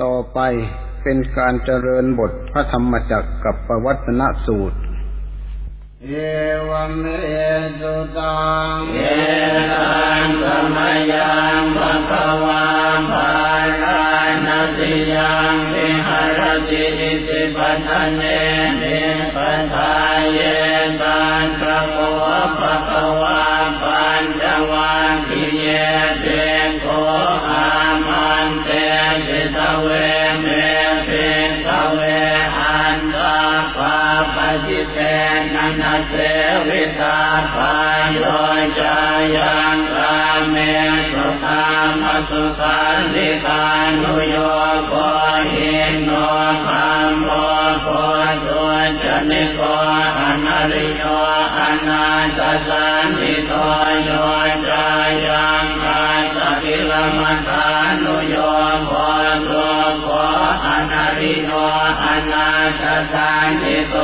ต่อไปเป็นการเจริญบทพระธรรมจักรกับปวัตตนสูตรเอวเมตุตังเอตังสมยังภควาภาลานติยังวิหารติอิติปัฏฐาเนนิปัฏฐายเยตังพระโคภควาปัญจวัคคีย์เยเตโกอามันเตจิตเวเมเตทเวอันตาปาปจิเตนันเสวิตาปายโยจายังกาเมสุขามสุขันธิตานุโยโกหินโนคัมโมโคตุจนิโกอนาริโยอนาตสันติโตโยจายังกาสกิลมัฏฐานุโยโกตุโกอนาริโยอนาตสันติโต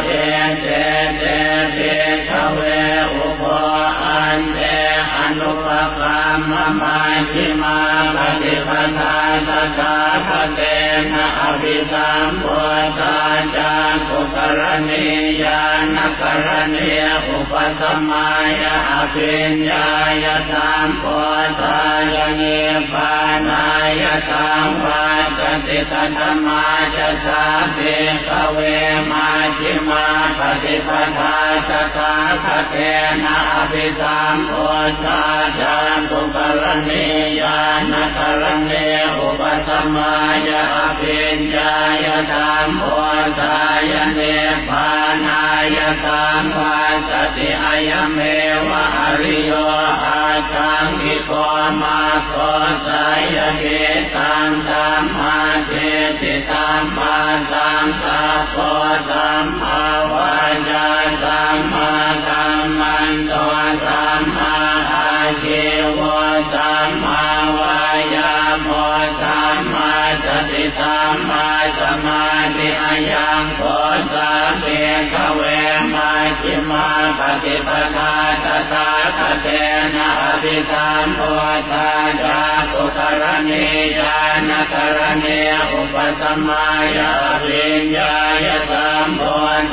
เอเตเตเตขเวอุปอันเตอนุปกรรมมาชิมาปฏิปทาสกาภเตนะอภิสัมโพธาจารุกรณียานกรณียอุปสัมมายะอภิญญายะสัมโพธายะนิพพานายะสัมปัสสติตัณมาจะสาเปขเวมาชิมาปฏิปทาสกาภเตนะอภิสัมโพธาจารุกรณียานกรณียอุปสัมมายะอภิญญายะสัมโพธายะนิพพานายะสัมปัสสติอายะเมวะอริโยอาทังกิโกมาโคสายะเกตังธัมมาเทติธัมมาสังฆัปโปธัมมาวาจาธัมมาธัมมันโตธัมมาอาชีวะธัมมาวายาโมธัมมาสติธัมมาสมาธิอายังโคสาเปขเวมาชิมาปฏิปทาตถาคเตนะอภิสัมโพธาจารุกรณียานกรณียอุปสัมมายะอภิญญายะสัมโพ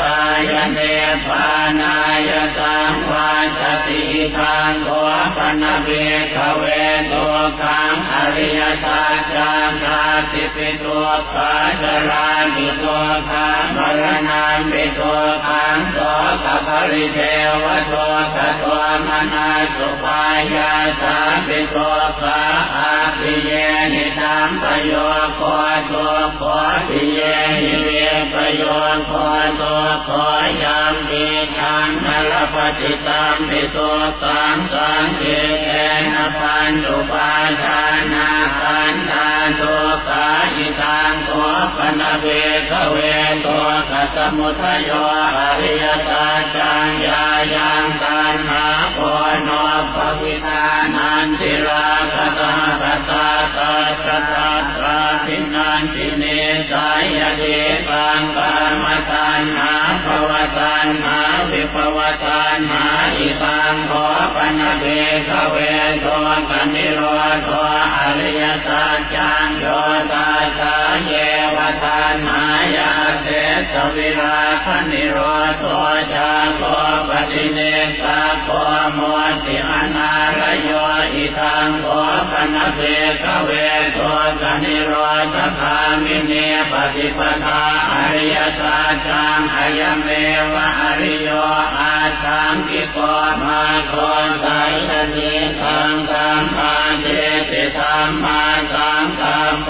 ธายะนิพพานายะสัมปัสสติทังโกปนะเบขเวโตขังอริยสัจจังคาติปิโตภาจารานิโตขังมรณะปิโตขังโสกปริเทวโตขโตมนาสุปายาสาปิโตภาอาภิเยหิตัมปโยโคโตโคภิเยหิเวปโยโคโตโคยามปิขังนลปฏิตัมปิโตสังสังเกเตนะปัญจุปาทานาขันธาตุขายิตังโคปนะเวขเวโตกัสสมุทัยโยอริยสัจจังญายังตัณหาโพโนภวิธานันติราคตาคตาตาสตาตราทินันติเนสายเดตังกามตัณหาภวตัณหาวิภวตัณหาอิตังโขปนะเบขเวโตกันิโรโธอริยสัจจังโยตาสาเยวตัณหายาเสสวิราคนิโรโธจาโกปฏิเนสาโกโมติอนาลโยอิทังโขปนะเบขเวโตกันิโรธคามิเนปฏิปทาอริยสัจจังอายเมวะอริโยอาทังกิโกมาโคสายะเนตังธัมมาเทติธัมมาสังฆัปโป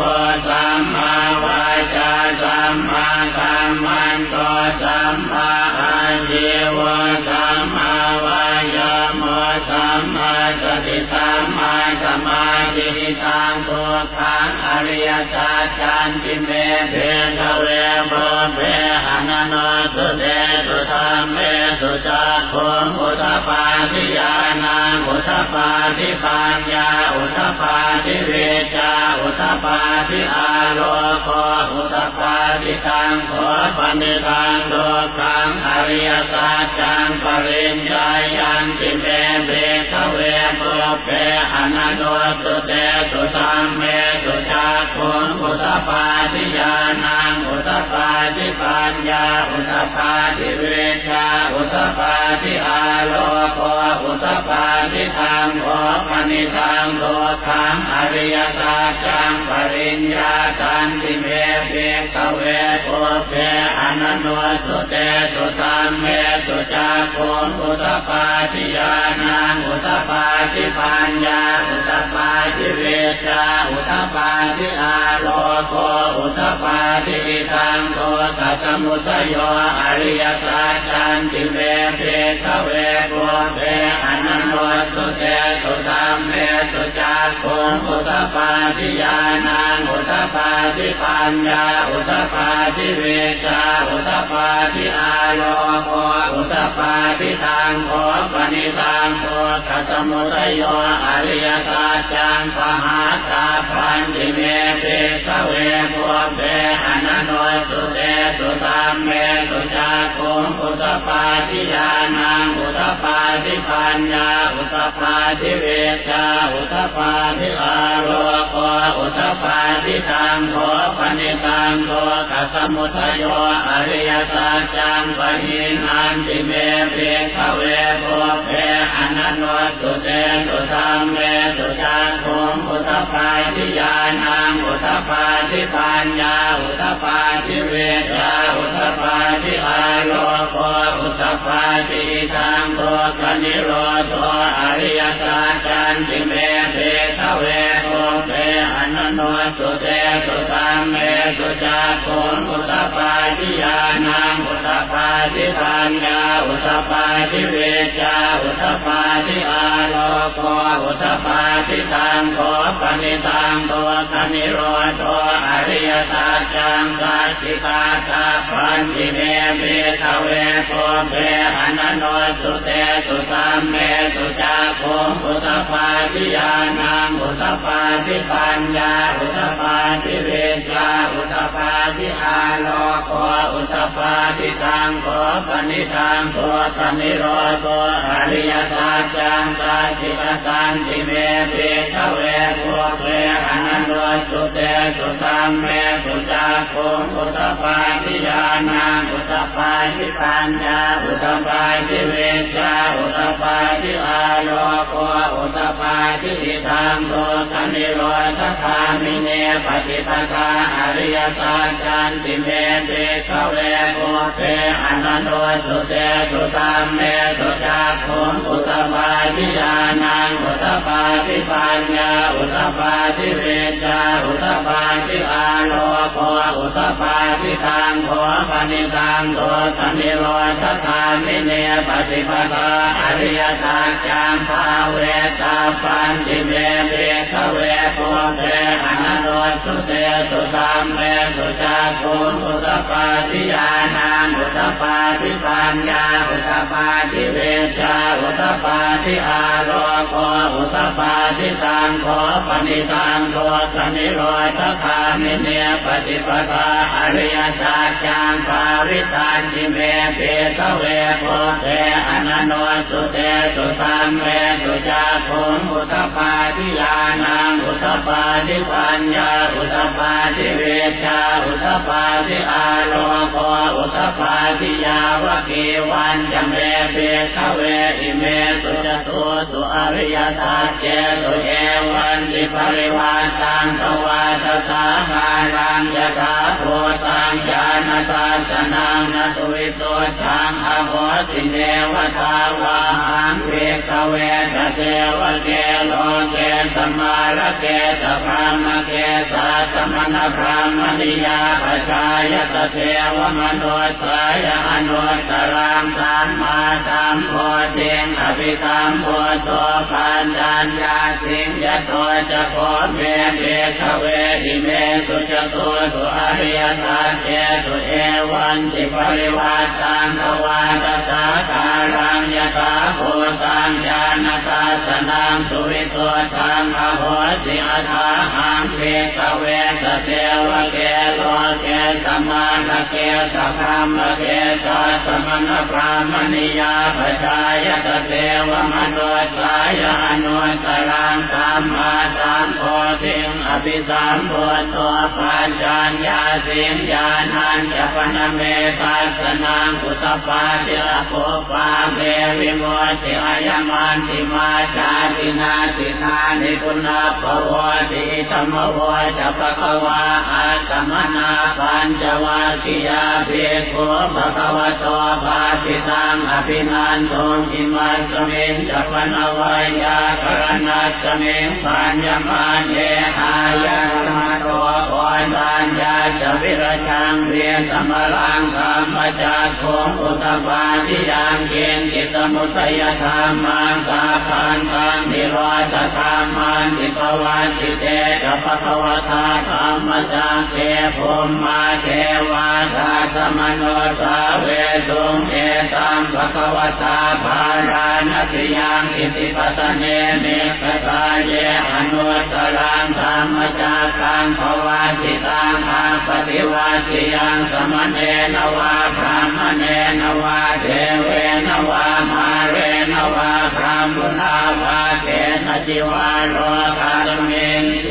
สัมมาวาจาสัมมากัมมันโตสัมมาอาชีวะสัมมาวายาโมสัมมาสติสัมมาสมาธิตังทุกขังอริยสัจจันติเมเทขเวโมเภหนโนสุเตสุธรรมเมสุจักขุงอุทปาทิญาณังอุทปาทิปัญญาอุทปาทิเวชาอุทปาทิอาโลโกอุทปาทิตังโขปนิทังทุกขังอริยสัจจังปริญญายันติเมเภขเวโมเภ อนันโตสุเตสุสัมเมสุชาโคนอุตปาทิญาณังอุตปาทิปัญญาอุตปาทิเวชาอุตปาทิอาโลโกอุตปาทิธรรมโอปนิธังโลกังอริยสัจจังปริญญาตันติเมเภคเวโกเภอนันโตสุเตสุสัมเมสุชาโคนอุตปาทิญาณังอุตปาทิปัญญาอุตปาทิเวชาอุตปาทิอาโลโกอุตปาทิธรรมโลกัสสมุทัยโยอริยสัจจันติเมเภคเวโกเภอนันโตสุเตสุสัมเมสุชาโคนอุตปาทิญาณังอุตปาทิปัญญาอุตปาทิเวชาอุตปาทิอาโลโกอุตปาทิธรรมโอปนิธังโลกัสสมุทัยโยอริยสัจจังปหาตาพันติเมเภคเวโกเภอนันโตสุเตสุสัมเมสุชาโคนอุตปาทิญาณังอุตปาทิปัญญาอุตปาทิเวชาอุตปาทิอาโลโกอุตปาทิธรรมโอปนิธังโลกัสสมุทัยโยอริยสัจจังปหินันติเมเภคเวโกเภอนันโตสุเตสุสัมเมสุชาโคนอุตปาทิญาณังอุตปาทิปัญญาอุตปาทิเวชาอุตปาทิอาโลโกอุตปาทิธรรมโลกนิโรธอริยสัจจันติเมเภคเวโกเภอนันโตสุเตสุสัมเมสุชาโคนอุตปาทิญาณังอุตปาทิปัญญาอุตปาทิเวชาอุตปาทิอาโลโกอุตปาทิธรรมโอปนิธังโลกนิโรธอริยสัจจังสัจจิตาตาพันติเมเภคเวโกเภอนันโตสุเตสุสัมเมสุชาโคนอุตปาทิญาณังอุตปาทิปัญญาอุตปาทิเวชาอุตปาทิอาโลโกอุตปาทิธรรมโอปนิธังโลกนิโรธอริยสัจจังสัจจิตตันติเมเภคเวโกเภอนันโตสุเตสุสัมเมสุชาโคนอุตปาทิญาณังอุตปาทิปัญญาอุตปาทิเวชาอุตปาทิอาโลโกอุตปาทิธรรมโลกนิโรธคามิเนปฏิปทาอริยสัจจันติเมเภคเวโกเภอนันโตสุเตสุสัมเมสุชาโคนอุตปาทิญาณังอุตปาทิปัญญาอุตปาทิเวชาอุตปาทิอาโลโกอุตปาทิธรรมโอปนิธังโลกนิโรธคามิเนปฏิปทาอริยสัจจังภาเวตาปันติเมเภคเวโกเภอนันโตสุเตสุสัมเมสุชาโคนอุตปาทิญาณังอุตปาทิปัญญาอุตปาทิเวชาอุตปาทิอาโลโกอุตปาทิธรรมโอปนิธังโลกนิโรธคามิเนปฏิปทาอริยสัจจังปาริตันติเมเภคเวโกเภอนันโตสุเตสุสัมเมสุชาโคนอุตปาทิญาณังอุตปาทิปัญญาอุตปาทิเวชาอุตปาทิอาโลโกอุตปาทิยาวะเกวันจเมเภคเวอิเมสุจตุสุอริยสัจเจสุเอวันติปริวาสังภวาทสาหารังยถาโพสังญาณทัสสนังนตุวิโตชังอโหสิเนวทาวาหังเภคเวทเทวเกโลเกสมาระเกสพรามเกสัสมณพรามณิยาปชายตเทวมโนสายอนุตตรังสัมมาสัมโพธิงอภิสัมโพโตปัญญาญาสิงยโตจะโพเมเภคเวอิเมสุจตุสุอริยสัจเจสุเอวันติปริวาสังภวาทสาคารังยถาโพสังญาณทัสสนังสุวิโตชังอโหสิอัฏฐาหังเภคเวสเทวเกโลเก สมานาเกสพรามเกสสมณพราหมณียาปชายตเทวมนุสายานุสรังสัมมาสัมโพธิอภิสัมโพธปัญจญญาสิงญาณัญจปนเมตัสนังกุตปาติอโภปาเมวิโมติอายมันติมาจาตินาตินานิปุณะภวติธรรมโวจะภควาอาตมนาปัญจวัคคียาภิกขุภควโตภาสิตังอภินันทุอิมัสสมิงจัปนวายากรณัสสมิงปัญญมาเยหายามาโตปอนปัญญาจะวิรชังเรียนสมรังธรรมจักขุอุตปาทิยังเกณฑ์กิตมุตยธรรมังสาพันธังนิโรธธรรมันติภวัติเตจะภควตาธรรมจักเทภูมิมาเทวาทาสมโนสาเวสุงเอตังภควตาภารานัติยังอิติปัตเนเมกตาเยอนุตรังธรรมจักขังภวัติตังอาปฏิวัติยังสมณเณนวาพรามเณนวาเทเวนวามาเรนวาพรามมุนาวาเทนจิวาโลกาตเมนิ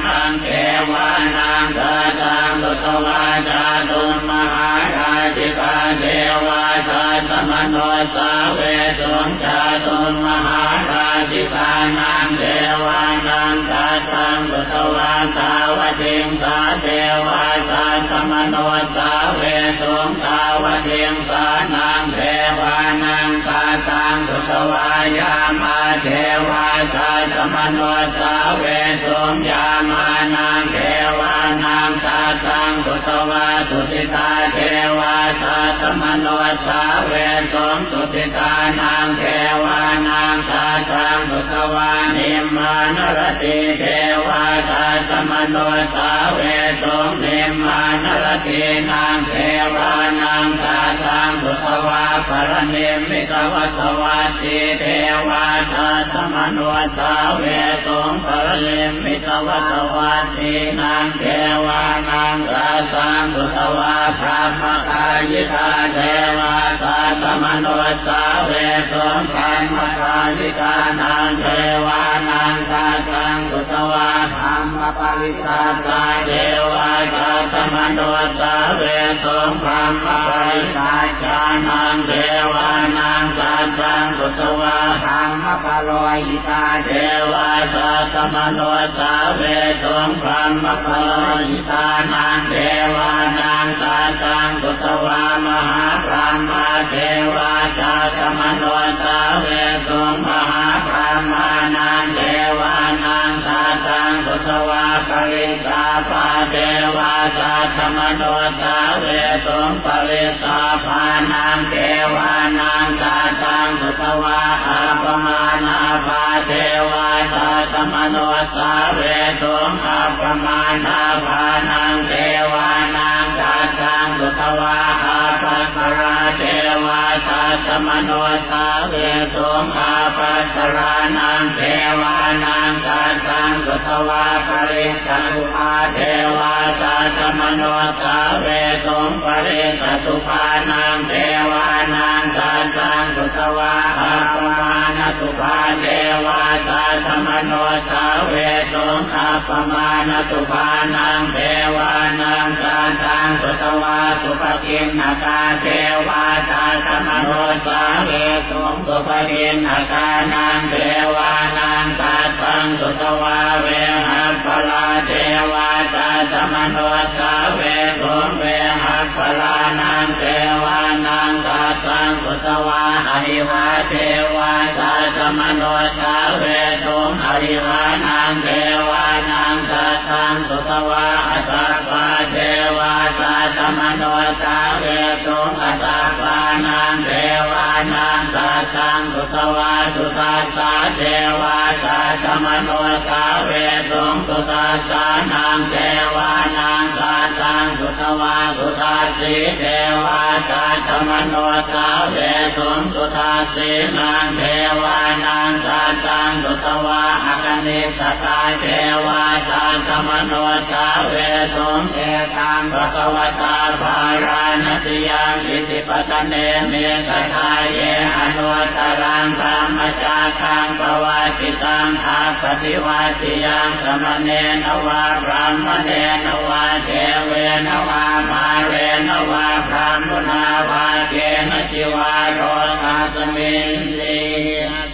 นังเทวานังตาตังตุตวาจาตุมหาราชิกาเทวาทาสมโนสาเวสุงจาตุมหาราชิกานังเทวานังตาตังตุตวาตาวติงสาเทวาทาสมโนสาเวสุงตาวติงสานังเทวานังตาตังตุตวายามาเทวาทาสมโนสาเวสุงยามานังเทวานังตาตังตุตวาตุติตาเทวาทาสมโนสาเวสุงตุติตานังเทวานังตาตังตุตวานิมานรติเทวาทาสมโนสาเวสุงนิมานรตินังเทวานังตาตังตุตวาปรณิมิตวัตวัตติเทวาทาสมโนสาเวสุงปรณิมิตวัตวัตตินังเทวานังตาตังตุตวาพระมกายิกาเทวาทาสมโนสาเวสุงพระมกายิกานังเทวานังตาตังตุตวาธรรมปริสาตาเทวาทาสมโนสาเวสุงพระมกายิกาจานังเทวานังตาตังตุตวาธรรมปโลยิกาเทวาทาสมโนสาเวสุงพระมกายิกานังเทวานังตาตังตุตวามหาพรหมเทวาทาสมโนสาเวสุงมหาพรหมานังเทวานังตาตังตุตวาปริสาภาเทวาทาสมโนสาเวสุงปริสาภานังเทวานังตาตังตุตวาอาปมานาภาเทวาทาสมโนสาเวสุงอาปมานาภานังเทวานังตาตังตุตวาอาปัสราเทวาทาสมโนสาเวสุงอาปัสรานังเทวานังตาตังตุตวาปริสสุภาเทวาทาสมโนสาเวสุงปริสสุภานังเทวานังตาตังตุตวาอาปมาณสุภาเทวาทาสมโนสาเวสุงอาปมาณสุภานังเทวานังตาตังตุตวาสุภกินนาคาเทวาทาสมโนสาเวสุงสุภกินนาคานังเทวานังตาตังตุตวาเวหัพพลาเทวาทาสมโนสาเวสุงเวหัพพลานังเทวานังตาตังตุตวาอริวาเทวาทาสมโนสาเวสุงอริวานังเทวานังตาตังตุตวาอัตตปาเทวาทาสมโนสาเวสุงอัตตปานังเทวานังตาตังตุตวาสุตัสสะเทวาทาสมโนสาเวสุงสุตัสสะนังเทวานังตาตังตุต วาสุทาสีเทวาตาธรรมโนสาเวสุงสุทาสีนางเทวานางสาตังสุตวาอากนิสตาเทวาตาธรรมโนสาเวสุงเอตังภควตาภารานติยังอิติปตเนเมตตาเยอนุตรังธรรมจักขังปวัติตังอาปฏิวัติยังสมณเณรวะพรามเณรวะเทเวนวะมาเรนวะพรามณาวะเกณจิวาโรธาสมินสี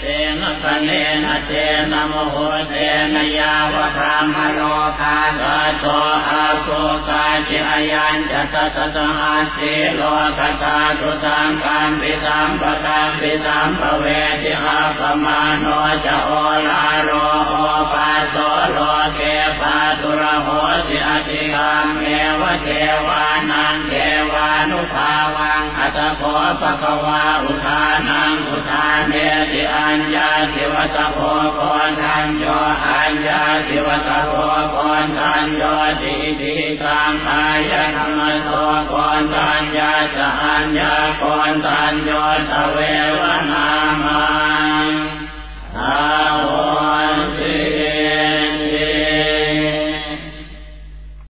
เตนะสเนนะเตนะโมโหเตนะยาวะพรามโลกาสะโตอาโกกาจิอายัญจะตตตหัสสิโลกัสสะตุสังฆัมปิสัมปะทัมปิสัมภเวทิอาปมาโนจะโอลาโรโอปาโสโลเกปาตุระโหติอติกามเมวะเทวานังเทวานุภาวังอัตโขปะคะวาอุทานังอุทานเนติอัญญาสิวตโภโกทัญโยอัญญาสิวตโภโกทัญโยติติกังอายธรรมโสโกทัญญาจะอัญญาโกทัญโยตเววนามัง